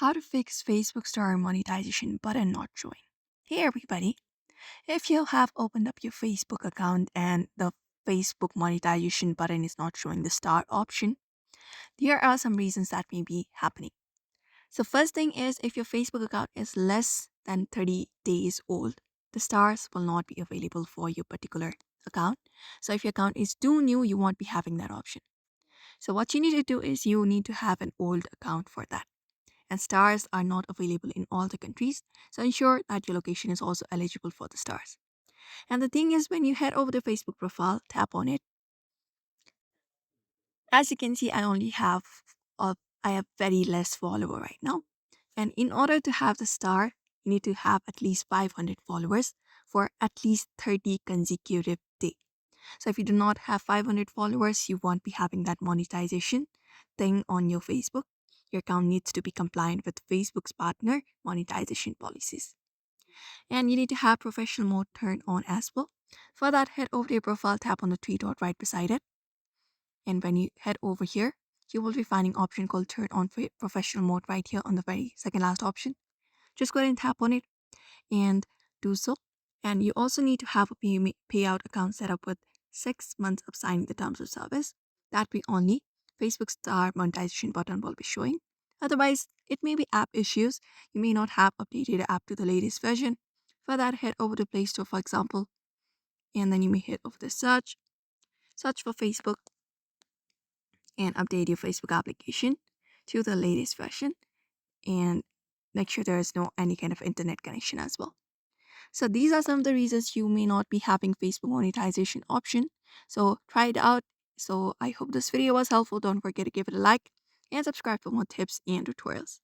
How to fix Facebook star monetization button not showing. Hey everybody, if you have opened up your Facebook account and the Facebook monetization button is not showing the star option, there are some reasons that may be happening. So first thing is if your Facebook account is less than 30 days old, the stars will not be available for your particular account. So if your account is too new, you won't be having that option. So what you need to do is you need to have an old account for that. And stars are not available in all the countries, so ensure that your location is also eligible for the stars. And the thing is, when you head over the Facebook profile, tap on it. As you can see, uh, I have very less follower right now. And in order to have the star, you need to have at least 500 followers for at least 30 consecutive days. So if you do not have 500 followers, you won't be having that monetization thing on your Facebook. Your account needs to be compliant with Facebook's partner monetization policies. And you need to have professional mode turned on as well. For that, head over to your profile, tap on the three dot right beside it. And when you head over here, you will be finding option called turn on professional mode right here on the very second last option. Just go ahead and tap on it and do so. And you also need to have a payout account set up with 6 months of signing the terms of service. That way only Facebook star monetization button will be showing. Otherwise, it may be app issues. You may not have updated the app to the latest version. For that, head over to Play Store, for example, and then you may hit over the search for Facebook, and update your Facebook application to the latest version, and make sure there is no any kind of internet connection as well. So these are some of the reasons you may not be having Facebook monetization option. So try it out. So I hope this video was helpful. Don't forget to give it a like and subscribe for more tips and tutorials.